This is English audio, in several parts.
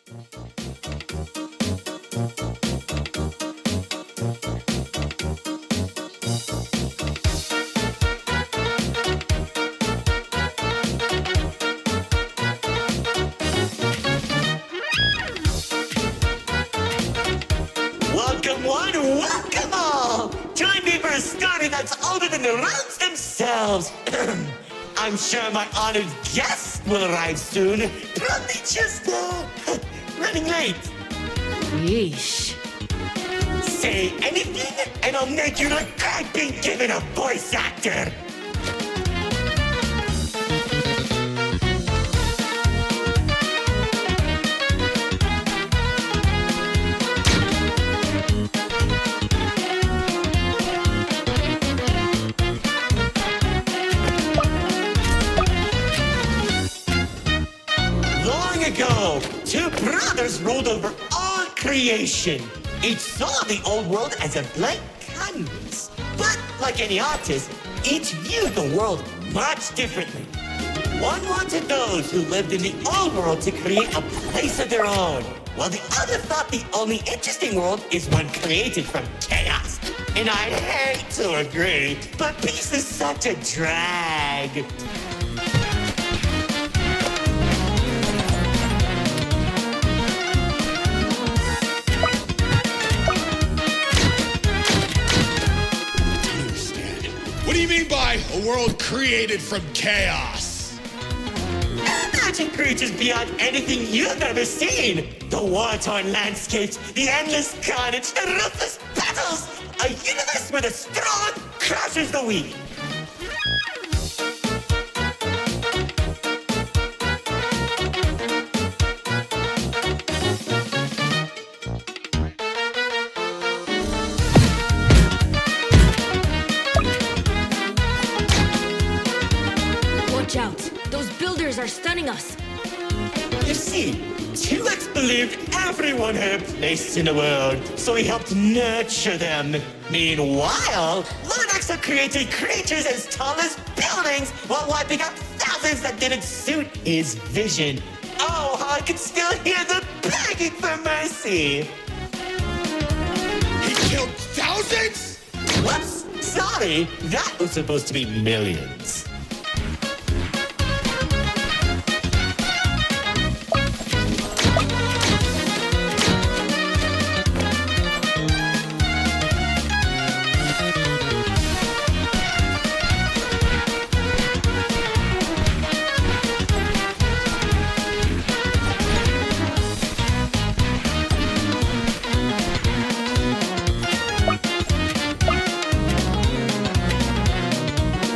Welcome one, welcome all! Join me for a story that's older than the realms themselves. I'm sure my honored guests will arrive soon. Probably just, running late. Yeesh. Say anything, and I'll make you look like being given a voice actor. Long ago, two brothers ruled over all creation. Each saw the old world as a blank canvas. But like any artist, each viewed the world much differently. One wanted those who lived in the old world to create a place of their own, while the other thought the only interesting world is one created from chaos. And I hate to agree, but peace is such a drag. What do you mean by a world created from chaos? Imagine creatures beyond anything you've ever seen. The war-torn landscapes, the endless carnage, the ruthless battles. A universe where the strong crushes the weak. Watch out! Those builders are stunning us! You see, 2X believed everyone had a place in the world, so he helped nurture them. Meanwhile, Lord Exo created creatures as tall as buildings while wiping out thousands that didn't suit his vision. Oh, how I can still hear them begging for mercy. He killed thousands? Whoops, sorry, that was supposed to be millions.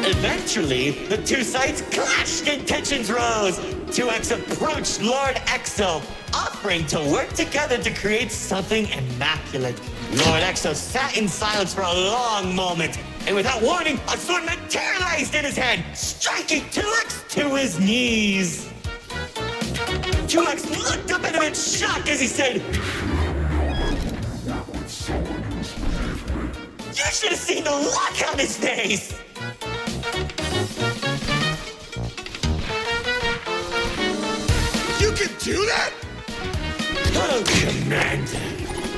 Eventually, the two sides clashed and tensions rose. 2X approached Lord Exo, offering to work together to create something immaculate. Lord Exo sat in silence for a long moment, and without warning, a sword materialized in his hand, striking 2X to his knees. 2X looked up at him in shock as he said, "You should have seen the look on his face!" You can do that? Oh, Commander.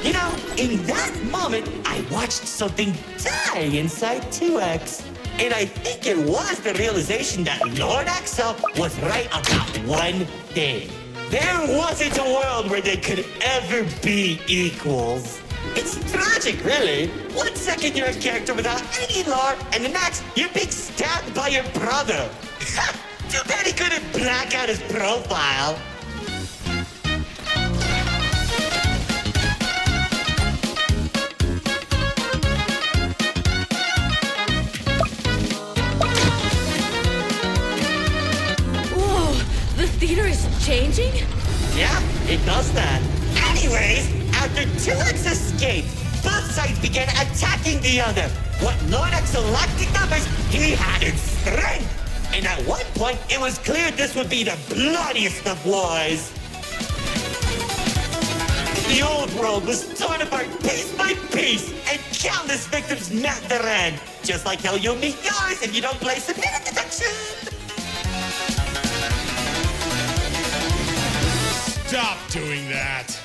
You know, in that moment, I watched something die inside 2X. And I think it was the realization that Lord Exo was right about one thing. There wasn't a world where they could ever be equals. It's tragic, really. 1 second you're a character without any lore, and the next you're being stabbed by your brother. Too bad he couldn't black out his profile. Theater is changing? Yeah, it does that. Anyways, after 2X escaped, both sides began attacking the other. What Lord Exo lacked in numbers, he had in strength. And at one point, it was clear this would be the bloodiest of wars. The old world was torn apart piece by piece, and countless victims met their end. Just like how you'll meet yours if you don't play submitted detection. Stop doing that.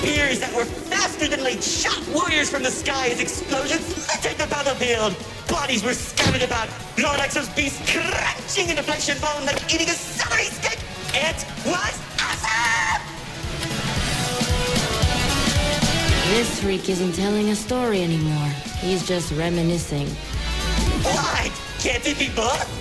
Spears that were faster than late shot warriors from the sky as explosions littered the battlefield. Bodies were scattered about. Lord Exo's beast crunching into flesh and bone like eating a celery stick. It was awesome! This freak isn't telling a story anymore. He's just reminiscing. What? Can't it be both?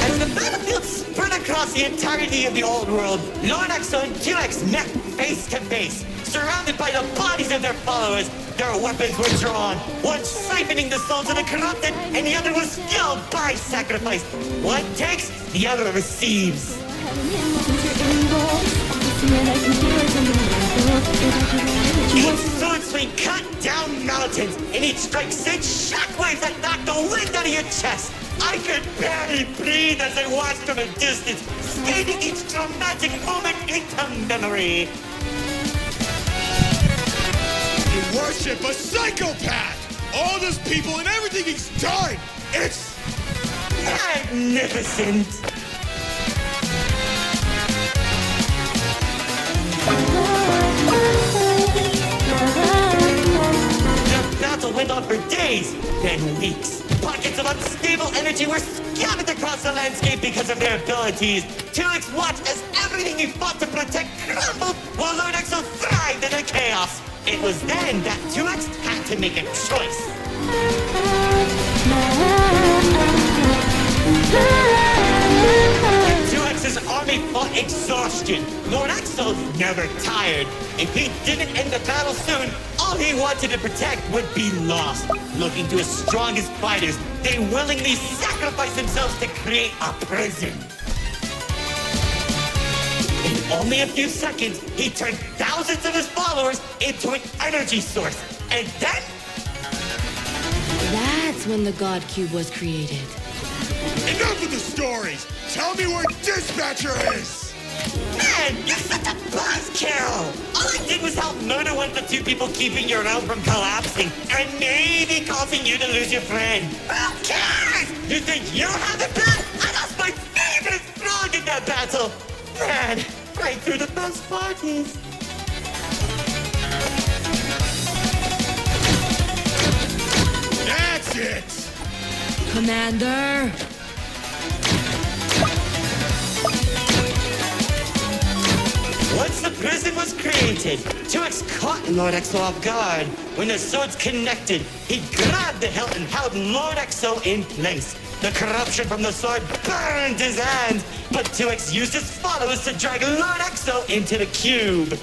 As the battlefield spread across the entirety of the old world, Lord Exo and 2X met face to face. Surrounded by the bodies of their followers, their weapons were drawn, one siphoning the souls of the corrupted, and the other was killed by sacrifice. One takes, the other receives. Each sword swing cut down mountains, and each strike sent shockwaves that knocked the wind out of your chest. I could barely breathe as I watched from a distance, stating each dramatic moment into memory. You worship a psychopath! All those people and everything he's done! It's Magnificent! The battle went on for days, then weeks. Pockets of unstable energy were scattered across the landscape because of their abilities. 2X watched as everything he fought to protect crumbled, while Lord Exo thrived in the chaos. It was then that 2X had to make a choice. 2X's army fought exhaustion. Lord Exo never tired. If he didn't end the battle soon, all he wanted to protect would be lost. Looking to his strongest fighters, they willingly sacrificed themselves to create a prison. In only a few seconds, he turned thousands of his followers into an energy source. And then That's when the God Cube was created. enough of the stories! Tell me where Dispatcher is! Man, you're such a buzzkill! All I did was help murder one of the two people keeping your realm from collapsing, and maybe causing you to lose your friend. Who cares? You think you have it bad? I lost my favorite frog in that battle! Man, right through the best parties. That's it! Commander! Once the prison was created, 2X caught Lord Exo off guard. When the swords connected, he grabbed the hilt and held Lord Exo in place. The corruption from the sword burned his hands, but 2X used his followers to drag Lord Exo into the cube.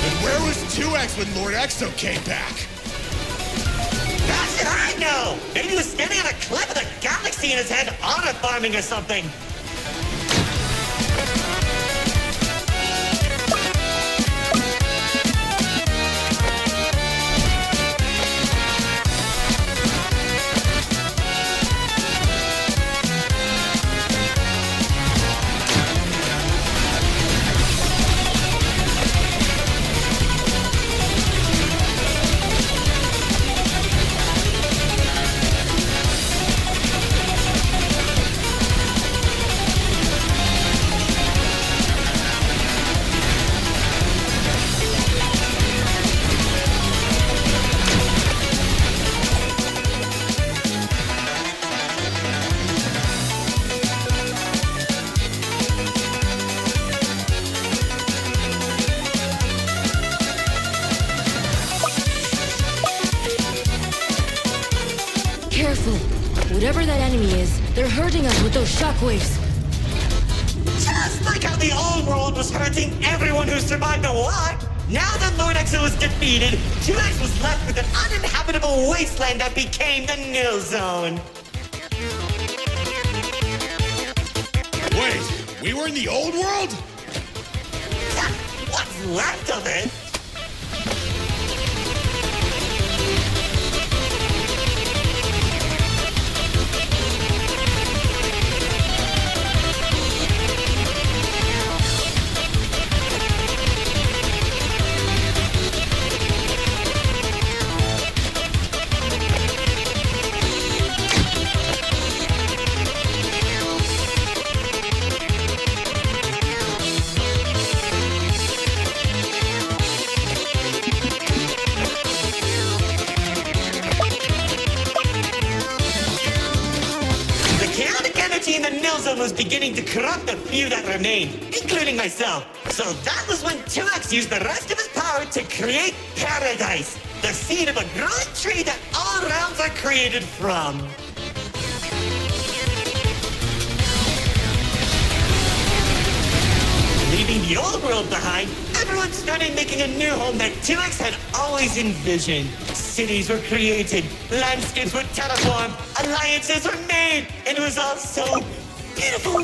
And where was 2X when Lord Exo came back? How should I know? Maybe he was standing on a cliff with a galaxy in his hand, honor farming or something. whoever that enemy is, they're hurting us with those shockwaves. Just like how the old world was hurting everyone who survived the war, now that Lord Exo was defeated, 2X was left with an uninhabitable wasteland that became the Nil Zone. Wait, we were in the old world? What's left of it? In the Nil Zone was beginning to corrupt the few that remained, including myself. So that was when 2X used the rest of his power to create Paradise, the seed of a growing tree that all realms are created from. Leaving the old world behind, everyone started making a new home that 2X had always envisioned. Cities were created, landscapes were terraformed, alliances were made, and it was all so beautiful.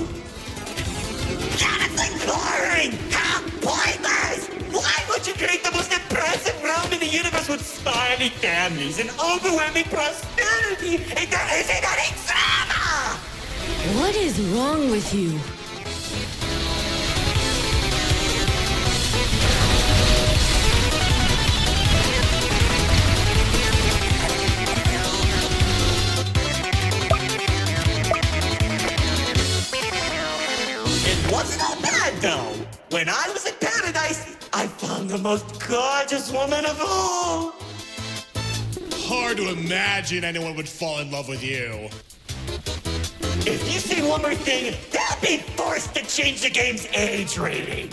Yet it's boring! How pointless! Why would you create the most impressive realm in the universe with smiling families and overwhelming prosperity if there isn't any drama? What is wrong with you? Wasn't all bad, though. When I was in Paradise, I found the most gorgeous woman of all. Hard to imagine anyone would fall in love with you. If you say one more thing, they'll be forced to change the game's age rating.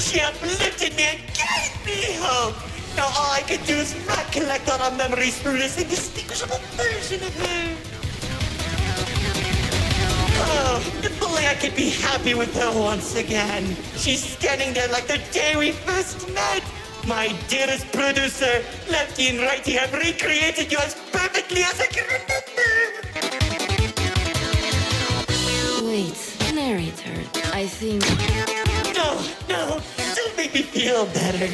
She uplifted me and gave me hope. Now all I can do is recollect all our memories through this indistinguishable version of her. Oh, if only I could be happy with her once again. She's standing there like the day we first met. My dearest producer, Lefty and Righty have recreated you as perfectly as I can remember. Wait, Narrator, I think... No, don't make me feel better.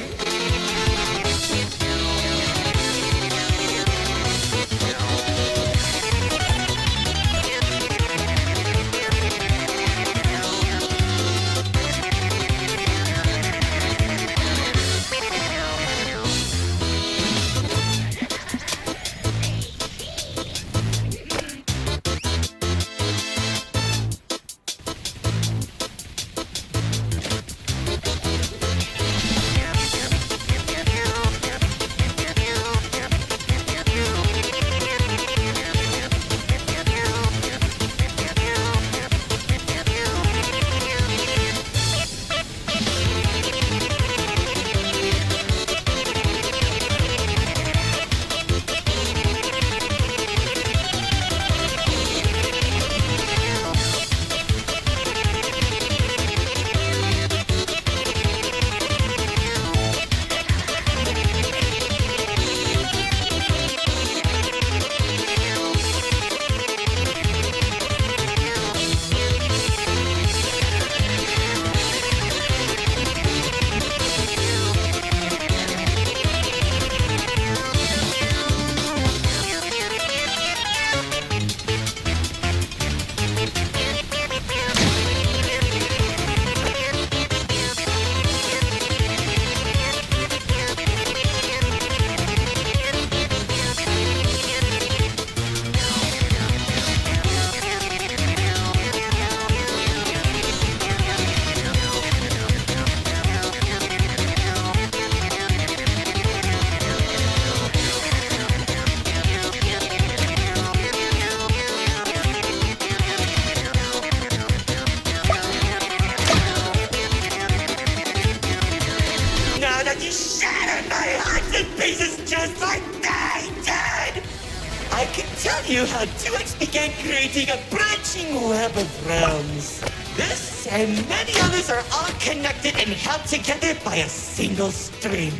tell you how 2X began creating a branching web of realms. This and many others are all connected and held together by a single string,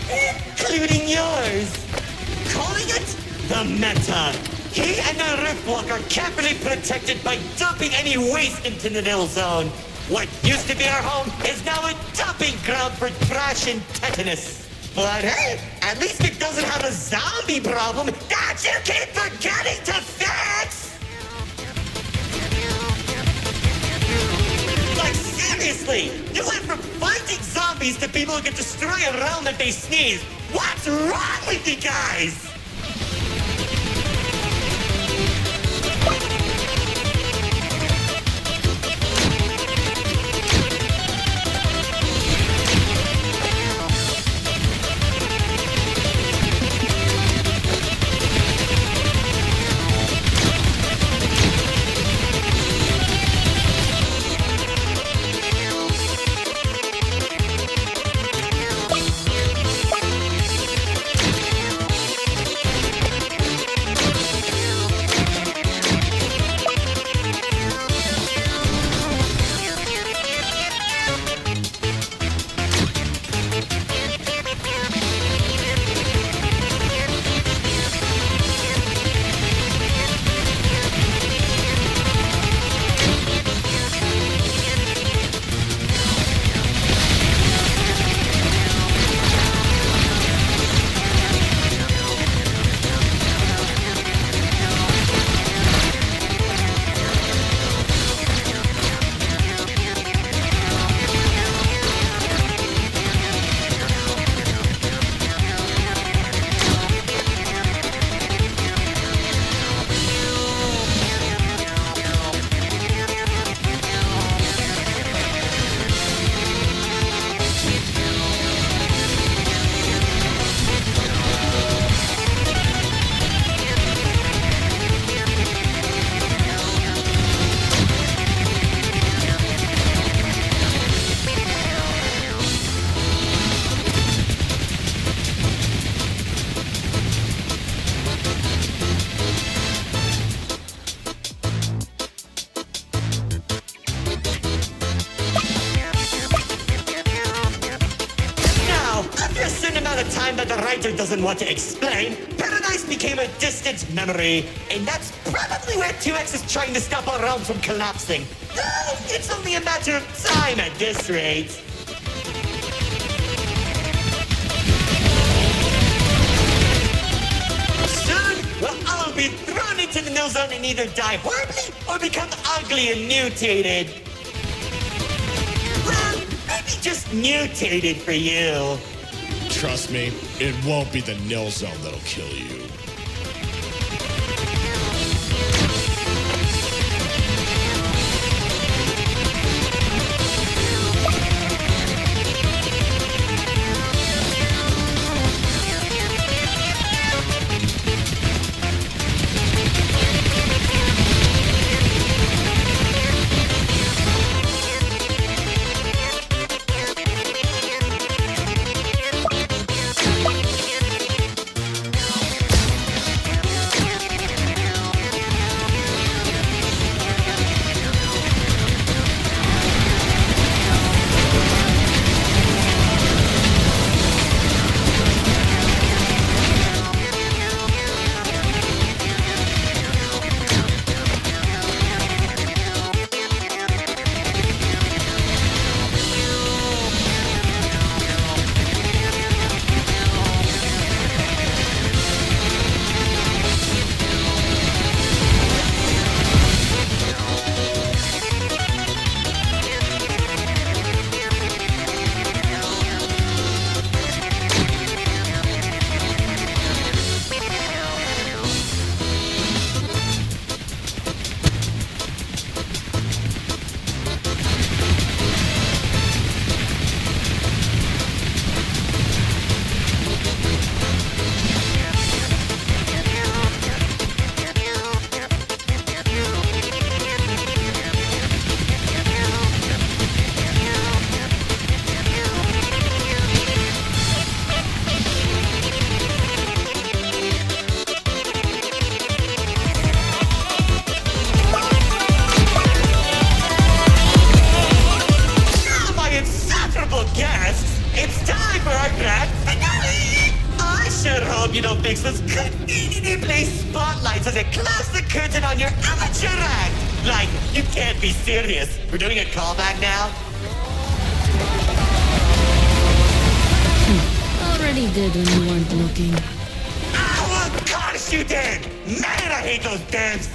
including yours. Calling it the Meta. He and the Riftwalk are carefully protected by dumping any waste into the Nil Zone. What used to be our home is now a dumping ground for trash and tetanus. But hey, at least it doesn't have a zombie problem that you keep forgetting to fix! Like seriously, you went from fighting zombies to people who can destroy a realm if they sneeze. What's wrong with you guys? Time that the writer doesn't want to explain, Paradise became a distant memory, and that's probably where 2X is trying to stop our realms from collapsing. Though it's only a matter of time at this rate. Soon, we'll all be thrown into the Nil Zone and either die horribly or become ugly and mutated. Well, maybe just mutated for you. Trust me, it won't be the Nil Zone that'll kill you. hope you don't fix this conveniently spotlights as it close the curtain on your amateur act. Like, you can't be serious. We're doing a callback now? Already did when you weren't looking. Oh, of course you did! Man, I hate those devs!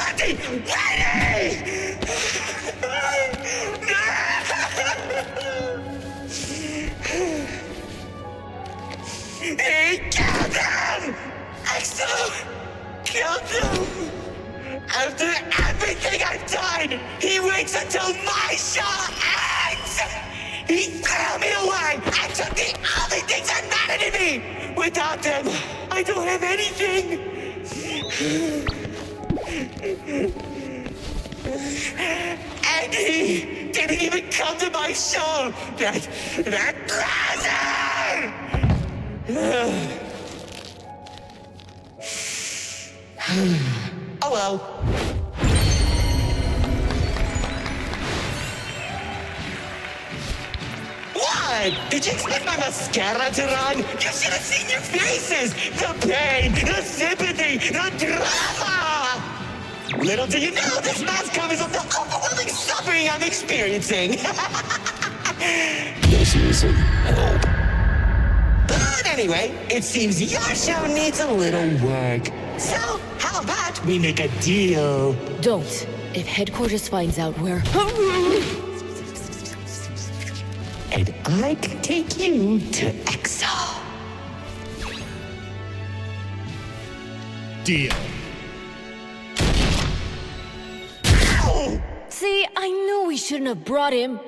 Ready! He killed him! Exo! Killed him! After everything I've done, he waits until my show ends! He threw me away and took the only things that mattered to me! Without them, I don't have anything! And he didn't even come to my show! That loser! Oh well. What? Did you expect my mascara to run? You should have seen your faces! The pain, the sympathy, the drama! Little do you know, this mask covers up the overwhelming suffering I'm experiencing! This isn't help. But anyway, it seems your show needs a little work. So, how about we make a deal? Don't. If headquarters finds out we're... And I can take you to EXO. Deal. Ow! See, I knew we shouldn't have brought him.